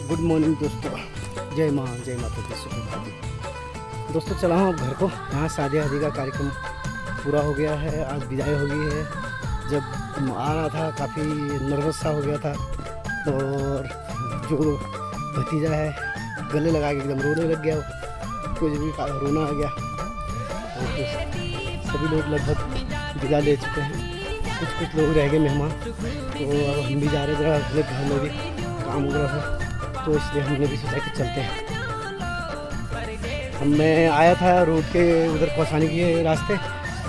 Good morning दोस्तों, जय माँ जय माता दी सुप्रभात। दोस्तों चला हूँ अब घर को। यहाँ शादी आदि का कार्यक्रम पूरा हो गया है, आज विदाई हो गई है। जब आ रहा था काफ़ी नर्वस सा हो गया था, और जो भतीजा है गले लगा के एकदम रोने लग गया, कुछ भी रोना आ गया। तो सभी लोग लगभग विदा ले चुके हैं, कुछ लोग रह गए मेहमान। तो अब हम भी जा रहे थे, अपने घर में भी काम वगैरह है, तो इसलिए हमने भी सोचा कि चलते हैं। मैं आया था रोड के उधर कौसानी के रास्ते,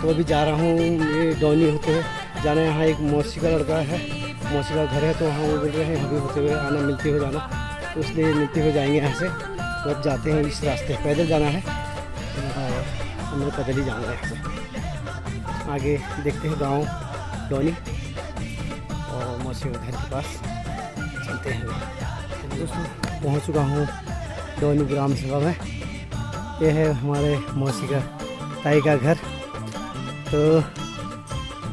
तो अभी जा रहा हूँ ये डोनी होते हुए जाना। यहाँ एक मौसी का लड़का है, मौसी का घर है, तो वहाँ वो बोल रहे हैं यहाँ भी होते हुए आना, मिलते हुए जाना, तो इसलिए मिलते हुए जाएंगे यहाँ से। तो अब जाते हैं इस रास्ते, पैदल जाना है और हम लोग पैदल ही जाएंगे यहाँ से। आगे देखते हैं गाँव डोनी और मौसी के घर के पास चलते हैं। दोस्तों पहुंच चुका हूँ डोनी ग्राम सभा में। ये है हमारे मौसी का ताई का घर। तो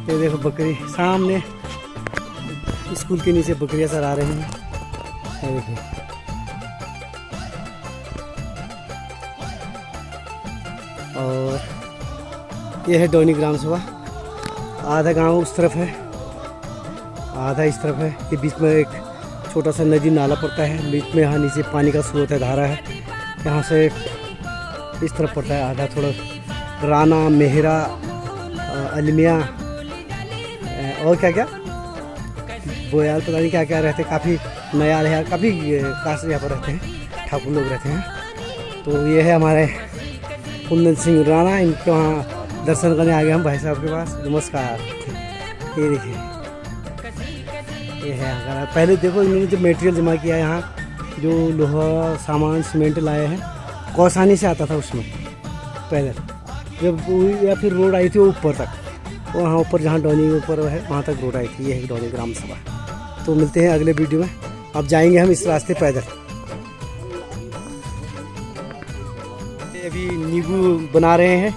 ये देखो बकरी सामने, स्कूल के नीचे बकरियां चरा रही हैं। ये देखो, और ये है डोनी ग्राम सभा। आधा गांव उस तरफ है, आधा इस तरफ है। ये बीच में एक छोटा सा नदी नाला पड़ता है, बीच में यहाँ नीचे पानी का स्रोत है, धारा है। यहाँ से इस तरफ पड़ता है आधा, थोड़ा राना मेहरा अलमिया और क्या क्या बोयाल पता नहीं क्या क्या रहते, काफ़ी नयाल है, काफ़ी कास्ट यहाँ पर रहते हैं, ठाकुर लोग रहते हैं। तो ये है हमारे कुंदन सिंह राणा, इनके वहाँ दर्शन करने आ गए हम भाई साहब के पास। नमस्कार। ये देखिए, ये है अगर पहले देखो इन्होंने जो मटेरियल जमा किया है यहाँ, जो लोहा सामान सीमेंट लाए हैं, कौसानी से आता था उसमें पैदल, जब या फिर रोड आई थी वो ऊपर तक, वहाँ ऊपर जहाँ डोनी ऊपर है वहाँ तक रोड आई थी। ये है डोनी ग्राम सभा। तो मिलते हैं अगले वीडियो में। अब जाएंगे हम इस रास्ते पैदल। अभी नींबू बना रहे हैं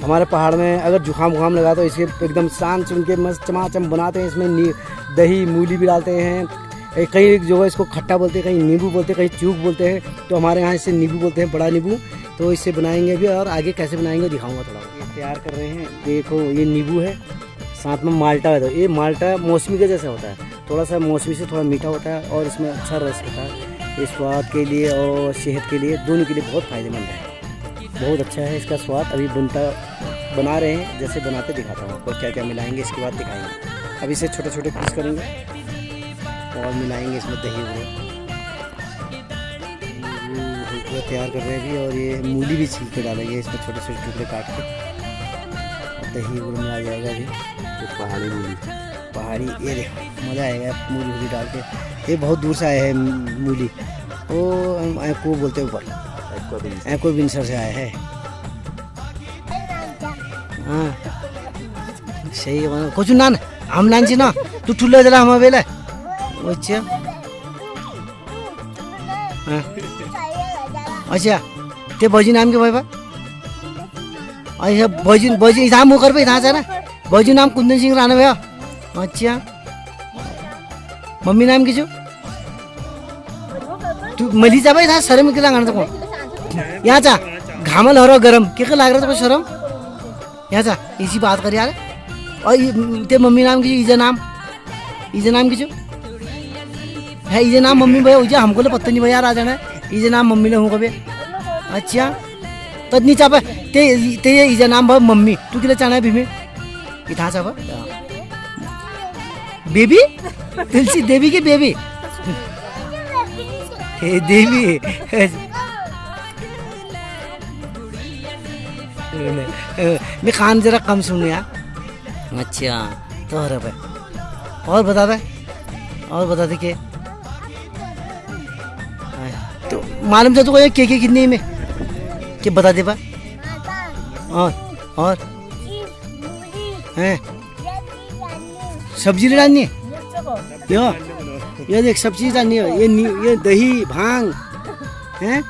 हमारे पहाड़ में। अगर जुकाम लगा तो इसे एकदम शान चुन के मस्त चमाचम बनाते हैं। इसमें दही मूली भी डालते हैं, कई जगह इसको खट्टा बोलते हैं, कहीं नींबू बोलते हैं, कहीं चूक बोलते हैं। तो हमारे यहाँ इसे नींबू बोलते हैं, बड़ा नींबू। तो इससे बनाएंगे भी, और आगे कैसे बनाएंगे दिखाऊंगा थोड़ा। ये तैयार कर रहे हैं, देखो ये नींबू है, साथ में माल्टा है। तो ये माल्टा मौसमी के जैसा होता है, थोड़ा सा मौसमी से थोड़ा मीठा होता है, और इसमें अच्छा रस होता है। ये स्वाद के लिए और सेहत के लिए, दोनों के लिए बहुत फ़ायदेमंद है, बहुत अच्छा है इसका स्वाद। अभी बना रहे हैं, जैसे बनाते दिखाता हूँ आपको क्या क्या मिलाएंगे, इसके बाद दिखाएंगे। अभी इसे छोटे छोटे पीस करेंगे और मिलाएंगे इसमें दही वगैरह तैयार कर रहे हैं अभी। और ये मूली भी छील के डालेंगे इसमें, छोटे छोटे टुकड़े काट के, और दही वगैरह मिला जाएगा अभी। तो पहाड़ी मूली, पहाड़ी, ये देखो मज़ा आएगा मूली वूली डाल के। ये बहुत दूर से आया है मूली, वो को बोलते हैं ऊपर, एक्वा बिनसर से आया है। हाँ सही कुछ ना हम नाची ना, तू ठुलो जला हम बेला। अच्छा अच्छा, ते भौजी नाम के भाई बा, अच्छा भौजी इधर मुँह कर पे इधर से ना, भौजी नाम कुंदन सिंह राणा भैया। अच्छा मम्मी नाम की जो तू मली जा भाई, शर्म किला गाना तक यहाँ जा, घामल हो रहा गरम क्या लाग रहा था शर्म, यहाँ जा इसी बात कर यार। और ते मम्मी नाम की इजा नाम की जो है, इजे नाम मम्मी भैया उजा, हमको तो पता नहीं भैया आ जाना, इजे नाम मम्मी ने हूँ कभी। अच्छा तो नहीं चाह ते इजा नाम भाई मम्मी, तू किला चाहना है भीमे इतना चाह बेबी, तुलसी देवी की बेबी देवी मैं खान जरा कम सुन यार। अच्छा तो हर भाई और बता दे के तो मालूम था तो के कितने में के बता दे बा। और हैं सब्जी डालनी है, ये देख सब चीज़ डालनी है। ये दही भांग हैं,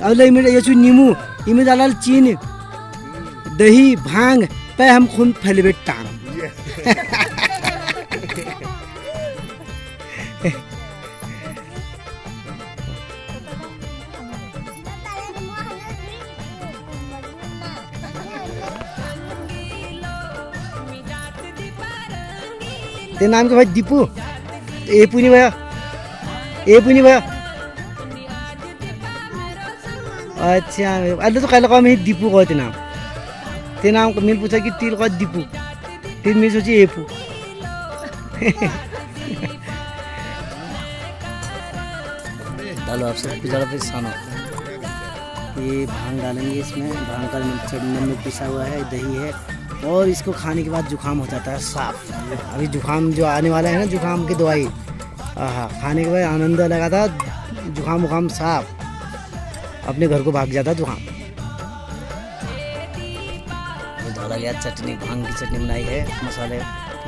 अब ये चू नींबू इमें डाला चीनी दही भांग पे हम खून फैलबे टांग ते नाम के भाई दीपू ए पुनी भैया ए पुनी भैया अच्छा अरे तो कल का मैं दीपू कहते नाम ते नाम को मैंने पूछा कि तिल का दीपू फिर मैं सोची एपू डालो आप सब ज़्यादा फिर सानो ये भांग डालेंगे इसमें भांग का चटनी में पिसा हुआ है दही है और इसको खाने के बाद जुकाम हो जाता है साफ। अभी जुकाम जो आने वाला है ना जुकाम की दवाई खाने के बाद आनंद लगा था जुकाम वुकाम साफ अपने घर को भाग जाता जुकाम। ये डाला गया चटनी भांग की चटनी बनाई है मसाले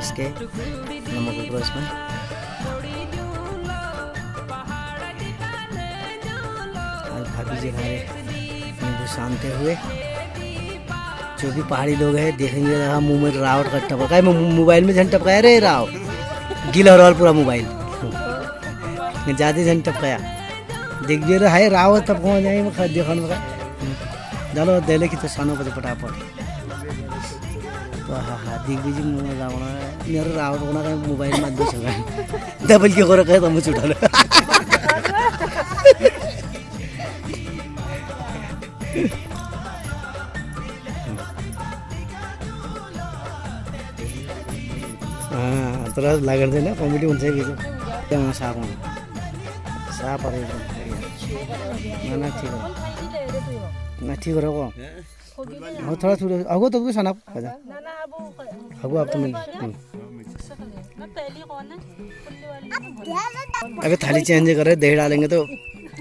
इसके नमक ऊपर इसमें भाभी जी हमारे नींबू शानते हुए जो भी पहाड़ी लोग हैं देखेंगे मुंह में रावट का टपका है मोबाइल में झन टपकाया रे राव गीला हो पूरा मोबाइल ज़्यादा झन टपकाया देख भी है राव तब पहुँच जाए देखा चलो दे की तो सानो पड़े फटाफट तो हाँ दिख दीजिए मुँह रावण मेरा रावट होना का मोबाइल में दो सका डबल के कहे तो मुझे उठा लो तर लाग्दैन कमेडी हुन्छ कि त्यहाँ साफ साफ ना ठीक हो थोड़ा थोड़ा आगो तो कुछ सनाप आगो आप तो मैं अगर थाली चेंज कर रहे दही डालेंगे तो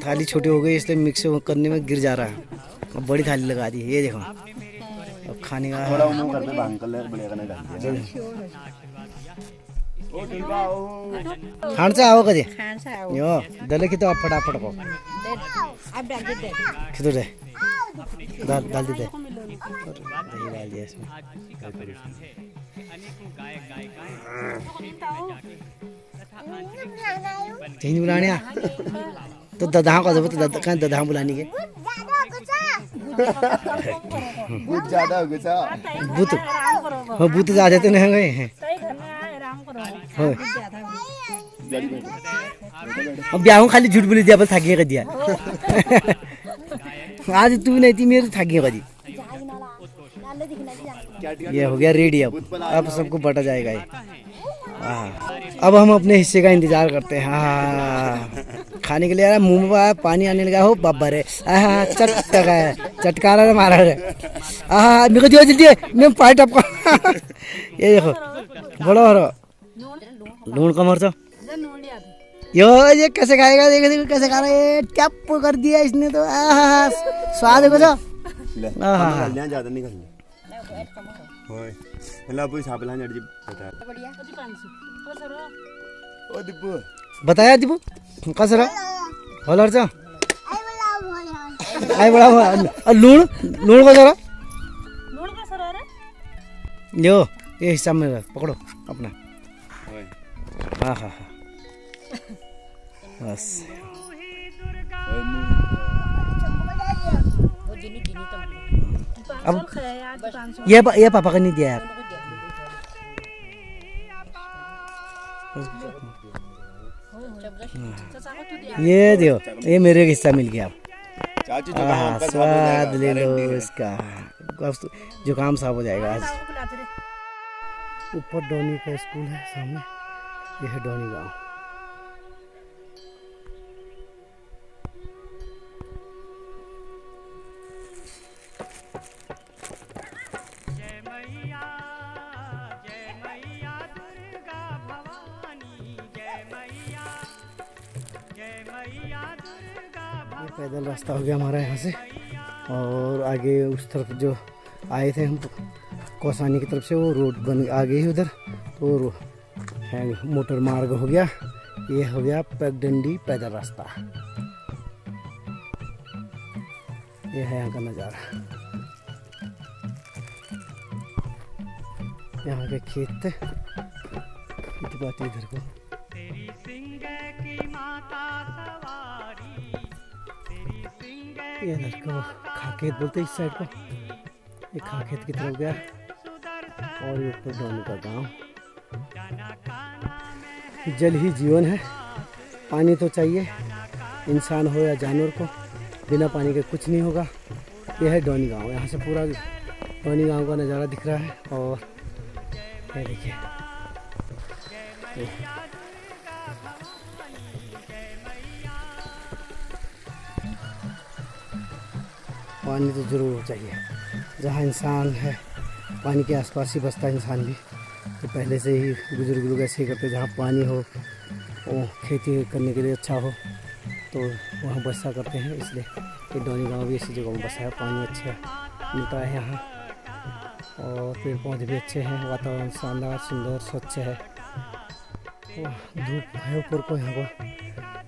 थाली छोटी हो गई इसलिए मिक्स करने में गिर जा रहा है। अब बड़ी थाली लगा दी ये देखो अब खाने का खान से आओ कदे यो दले की तो आप फटाफट को किधर है डाल दे दही डाल दिया इसमें तीन बुलाने तो ददा को जब तो कहाँ ददा बुलाने के भूत ज्यादा हो गया भूत हाँ भूत ज्यादा तो नहीं गए अब ब्याह खाली झूठ बोली दिया बस थाकी कर दिया आज तू नहीं थी मेरे थाकी कर दी ये हो गया रेडी अब सबको बटा जाएगा ये अब हम अपने हिस्से का इंतजार करते हैं हाँ खाने के लिए यार मुंह में पानी आने लगा हो बाबा रे चटका है चटकारा मारा रे मेरे को दियो जल्दी मैं पाई टपका ये देखो बोलो लून का मर्च यो ये कैसे खाएगा देखो देखो कैसे खा रहा है टप कर दिया इसने तो स्वाद देखो तो ज्यादा नहीं करना बताया दीपू कसर हलर च आई बड़ा लूण लूण का जरा लो ये हिसाब में पकड़ो अपना हाँ हाँ हाँ बस अब ये पापा का नहीं दिया यार ये दियो ये मेरे हिस्सा मिल गया स्वाद ले लो इसका जुकाम साफ हो जाएगा आज। ऊपर डोनी का स्कूल है सामने ये है डोनी गांव। पैदल रास्ता हो गया हमारा यहाँ से और आगे उस तरफ जो आए थे हम कौसानी की तरफ से वो रोड बन आगे ही उधर तो है मोटर मार्ग हो गया। ये हो गया पगडंडी पैदल रास्ता। ये है यहाँ का नज़ारा। यहाँ के खेत इधर को ये इधर को खाखेत बोलते इस साइड को ये खाखेत की तरफ गया और ये ऊपर डोनी का गांव। जल ही जीवन है, पानी तो चाहिए, इंसान हो या जानवर को, बिना पानी के कुछ नहीं होगा। यह है डोनी गांव। यहाँ से पूरा डोनी गांव का नज़ारा दिख रहा है। और ये देखिए, पानी तो ज़रूर चाहिए। जहाँ इंसान है पानी के आसपास ही बसता है इंसान भी। तो पहले से ही बुजुर्ग लोग ऐसे ही करते, जहाँ पानी हो वो खेती करने के लिए अच्छा हो तो वहाँ बसा करते हैं। इसलिए ये डोनी गांव भी ऐसी जगह में बसा है। पानी अच्छा मिलता है यहाँ और पेड़ पौधे भी अच्छे हैं, वातावरण शानदार सुंदर स्वच्छ है। धूप है ऊपर को, यहाँ पर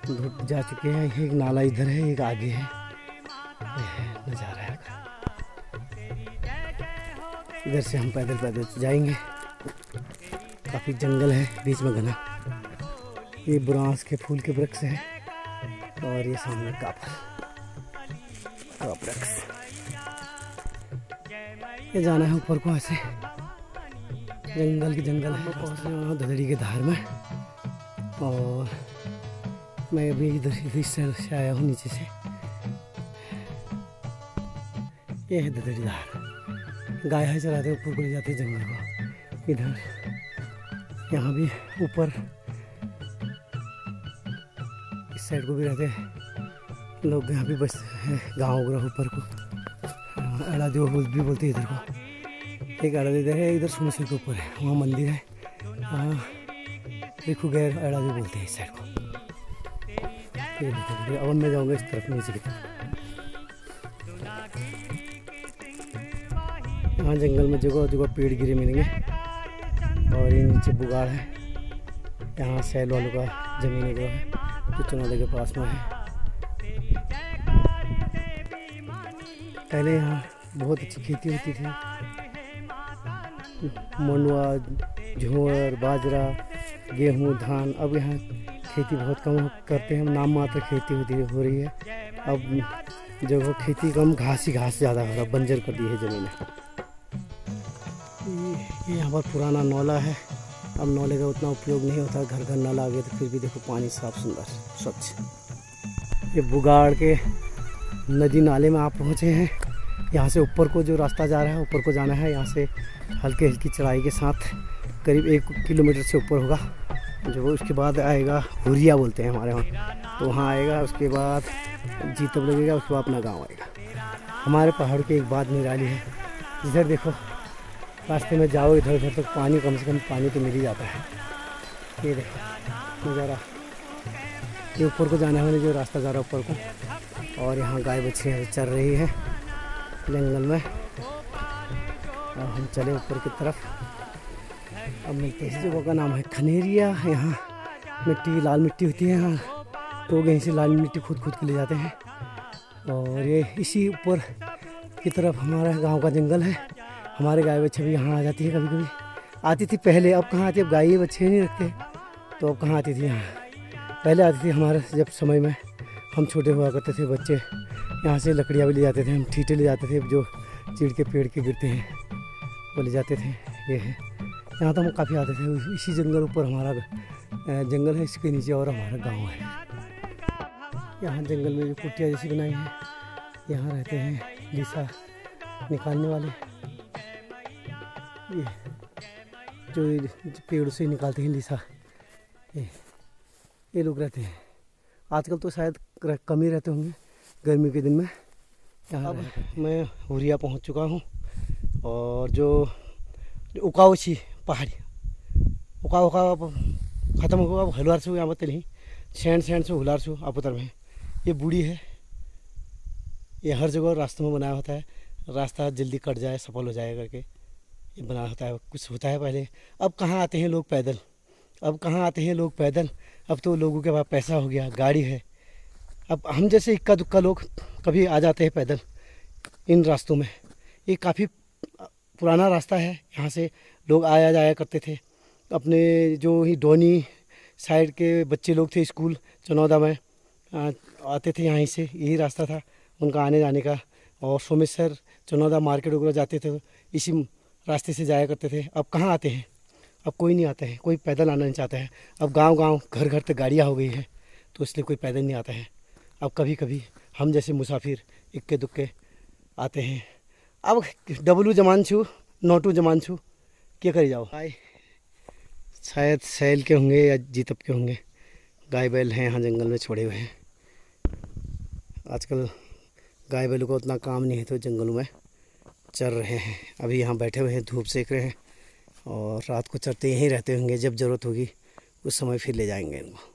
धूप जा चुके हैं। एक नाला इधर है, एक आगे है। नज़ारा है, इधर से हम पैदल पैदल जाएंगे। काफ़ी जंगल है बीच में घना। ये बुरांस के फूल के वृक्ष हैं और ये सामने कापर वृक्ष। ये जाना है ऊपर को, ऐसे जंगल के जंगल है। पहुँचने वाला धदड़ी के धार में। और मैं अभी इधर से आया हूँ नीचे से। ये है धदड़ी धार। गाय है चलाते ऊपर को ले जाते जंगल को। इधर यहाँ भी ऊपर इस साइड को भी रहते हैं लोग। यहाँ भी बस है गाँव ग्रह ऊपर को। अड़ा देव भी बोलते हैं इधर को। एक अड़ा इधर है, इधर सुमेश्वर के ऊपर है, वहाँ मंदिर है। वहाँ देखो गैर अड़ा देव बोलते हैं इस साइड को। अब मैं जाऊँगा इस तरफ नीचे की तरफ। यहाँ जंगल में जगह जगह पेड़ गिरे मिलेंगे। और ये नीचे बुगाड़ है। यहाँ सैल वालों का ज़मीन जो है जो चनौदा के पास में है। पहले यहाँ बहुत अच्छी खेती होती थी। मंडुआ, ज्वार, बाजरा, गेहूँ, धान। अब यहाँ खेती बहुत कम करते हैं, नाम मात्र खेती हो रही है। अब जगह खेती कम, घास ही घास ज़्यादा हो रहा, बंजर कर दी है ज़मीन। ये यहाँ पर पुराना नौला है। अब नौले का उतना उपयोग नहीं होता, घर घर नल आ गए। तो फिर भी देखो पानी साफ सुंदर स्वच्छ। ये बुगाड़ के नदी नाले में आप पहुँचे हैं। यहाँ से ऊपर को जो रास्ता जा रहा है, ऊपर को जाना है। यहाँ से हल्की हल्की चढ़ाई के साथ करीब 1 किलोमीटर से ऊपर होगा। जो उसके बाद आएगा हुरिया बोलते हैं हमारे वहाँ, तो वहाँ आएगा। उसके बाद जीतब लगेगा, उसके बाद अपना गाँव आएगा। हमारे पहाड़ की एक बात निराली है। इधर देखो, रास्ते में जाओ इधर उधर तक पानी, कम से कम पानी तो मिल ही जाता है। ये देखो नज़ारा। ये ऊपर को जाने वाले जो रास्ता जा रहा है ऊपर को। और यहाँ गाय बछियाँ चर रही है जंगल में। और हम चले ऊपर की तरफ। अब मिलते हैं। इस जगह का नाम है खनेरिया। यहाँ मिट्टी लाल मिट्टी होती है। यहाँ तो यहीं से लाल मिट्टी खुद के ले जाते हैं। और ये इसी ऊपर की तरफ हमारा गांव का जंगल है। हमारे गाय बच्चे भी यहाँ आ जाती है, कभी कभी आती थी पहले। अब कहाँ आती है, अब गाय बच्चे नहीं रखते तो अब कहाँ आती थी यहाँ। पहले आती थी हमारे जब समय में हम छोटे हुआ करते थे बच्चे। यहाँ से लकड़ियाँ भी ले जाते थे हम, ठीटे ले जाते थे जो चीड़ के पेड़ के गिरते हैं वो ले जाते थे। ये है यहाँ तो हम काफ़ी आते थे। इसी जंगल ऊपर हमारा जंगल है, इसके नीचे और हमारा गाँव है। यहाँ जंगल में जो कुटिया जैसी बनाई है, यहाँ रहते हैं लीसा निकालने वाले। ये जो पेड़ से निकालते हैं लीसा, ये लोग रहते हैं। आजकल तो शायद कम ही रहते होंगे गर्मी के दिन में। यहाँ मैं हुरिया पहुँच चुका हूँ। और जो उकावछी पहाड़ी उका ख़त्म होगा। अब हलवार से यहाँ बतल ही सैंड से हुलार से आप उतर में। ये बूढ़ी है। ये हर जगह रास्तों में बनाया होता है, रास्ता जल्दी कट जाए, सफल हो जाए करके ये बना होता है। कुछ होता है पहले। अब कहाँ आते हैं लोग पैदल, अब तो लोगों के पास पैसा हो गया, गाड़ी है। अब हम जैसे इक्का दुक्का लोग कभी आ जाते हैं पैदल इन रास्तों में। ये काफ़ी पुराना रास्ता है, यहाँ से लोग आया जाया करते थे। अपने जो ही डोनी साइड के बच्चे लोग थे, स्कूल चनौदा में आते थे, यहीं से यही रास्ता था उनका आने जाने का। और सोमेश्वर चनौदा मार्केट वगैरह जाते थे, इसी रास्ते से जाया करते थे। अब कहाँ आते हैं, अब कोई नहीं आता है, कोई पैदल आना नहीं चाहता है। अब गांव-गांव घर-घर तक गाड़ियाँ हो गई है, तो इसलिए कोई पैदल नहीं आता है। अब कभी-कभी हम जैसे मुसाफिर इक्के दुक्के आते हैं। अब डब्लू जमान छू नोटू जमान छू क्या करे जाओ। गाय शायद सैल के होंगे या जीतप के होंगे। गाय बैल हैं यहाँ जंगल में छोड़े हुए हैं। आजकल गाय बैलों का उतना काम नहीं है तो जंगलों में चर रहे हैं। अभी यहाँ बैठे हुए हैं, धूप सेक रहे हैं और रात को चरते यहीं रहते होंगे। जब ज़रूरत होगी उस समय फिर ले जाएंगे इनको।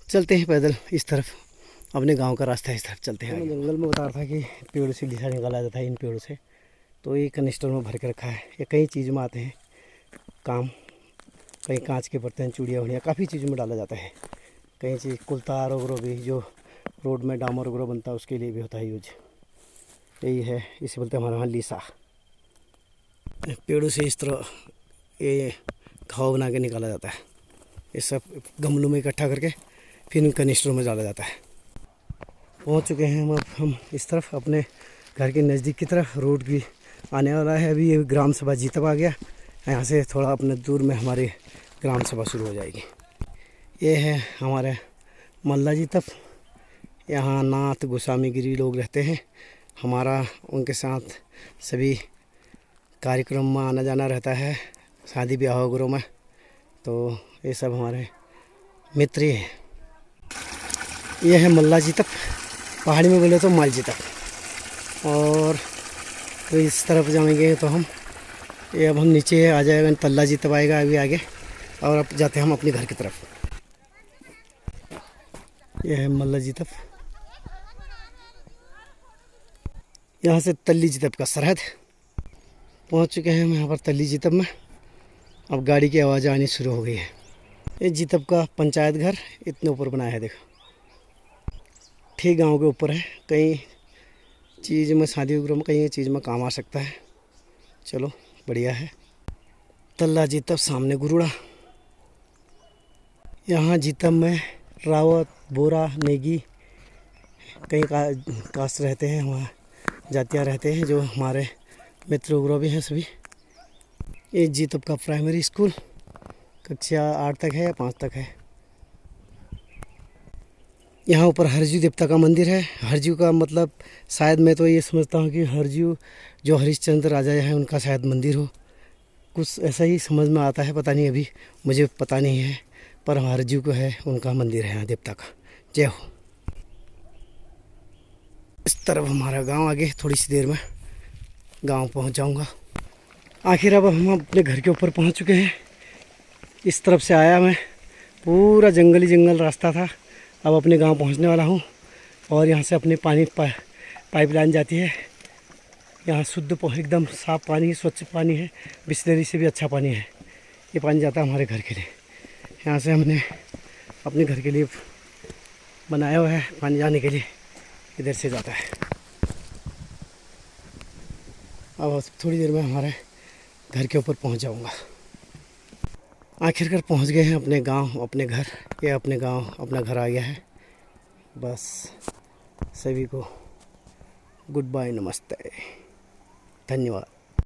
चलते हैं पैदल इस तरफ, अपने गांव का रास्ता है, इस तरफ चलते हैं। जंगल में बता रहा था कि पेड़ों से लिसा निकाला जाता है इन पेड़ों से, तो ये कनिस्टर में भर के रखा है। ये कई चीज़ में आते हैं काम, कहीं कांच के बर्तन, चूड़ियाँ उड़ियाँ, काफ़ी चीज़ों में डाला जाता है। कहीं चीज़ कुलतार वगैरह भी, जो रोड में डामर वगैरह बनता है उसके लिए भी होता है यूज। यही है, इसे बोलते हैं हमारे वहाँ लीसा। पेड़ों से इस तरह ये घाव बना के निकाला जाता है। ये सब गमलों में इकट्ठा करके फिर इन कनिस्टरों में डाला जाता है। पहुंच चुके हैं हम इस तरफ, अपने घर के नज़दीक की तरफ। रोड भी आने वाला है। अभी ये ग्राम सभा जीतप आ गया, यहाँ से थोड़ा अपने दूर में हमारी ग्राम सभा शुरू हो जाएगी। ये है हमारे मल्ला जीतप। यहाँ नाथ गोस्वामी गिरी लोग रहते हैं। हमारा उनके साथ सभी कार्यक्रम में आना जाना रहता है, शादी ब्याह वगैरह में। तो ये सब हमारे मित्र ही हैं। ये है मल्ला जीतप, पहाड़ी में बोले तो माल जीतप। और तो इस तरफ जाएंगे तो हम, ये अब हम नीचे आ जाएगा, तल्ला जीतप आएगा अभी आगे। और अब जाते हैं हम अपने घर की तरफ। यह है मल्ला जीतप, यहाँ से तल्ली जीतप का सरहद। पहुँच चुके हैं हम यहाँ पर तल्ली जीतप में। अब गाड़ी की आवाज़ आनी शुरू हो गई है। ये जीतप का पंचायत घर इतने ऊपर बनाया है, देखो, ठीक गांव के ऊपर है। कहीं चीज़ में, शादी वगैरह में, कहीं चीज़ में काम आ सकता है। चलो बढ़िया है। तल्ला जीतप, सामने गुरुड़ा। यहाँ जीतप में रावत, बोरा, नेगी, कहीं कास्ट रहते हैं, वहाँ जातियाँ रहते हैं, जो हमारे मित्र वगैरह भी हैं सभी। ये जीतप का प्राइमरी स्कूल कक्षा 8 तक है या 5 तक है। यहाँ ऊपर हरजू देवता का मंदिर है। हरजू का मतलब शायद मैं तो ये समझता हूँ कि हरजू जो हरिश्चंद्र राजा है उनका शायद मंदिर हो, कुछ ऐसा ही समझ में आता है। पता नहीं, अभी मुझे पता नहीं है, पर हरजू को है, उनका मंदिर है यहाँ देवता का। जय हो। इस तरफ हमारा गांव, आगे थोड़ी सी देर में गांव पहुंच जाऊंगा। आखिर अब हम अपने घर के ऊपर पहुंच चुके हैं। इस तरफ से आया मैं, पूरा जंगली जंगल रास्ता था। अब अपने गांव पहुंचने वाला हूं। और यहाँ से अपने पानी पाइपलाइन जाती है। यहाँ शुद्ध एकदम साफ़ पानी, स्वच्छ पानी है, बिसलेरी से भी अच्छा पानी है। ये पानी जाता है हमारे घर के लिए। यहाँ से हमने अपने घर के लिए बनाया हुआ है पानी जाने के लिए, इधर से जाता है। अब थोड़ी देर में हमारे घर के ऊपर पहुँच जाऊँगा। आखिरकार पहुंच गए हैं अपने गांव, अपने घर। ये अपने गांव, अपना घर आ गया है। बस सभी को गुड बाय, नमस्ते, धन्यवाद।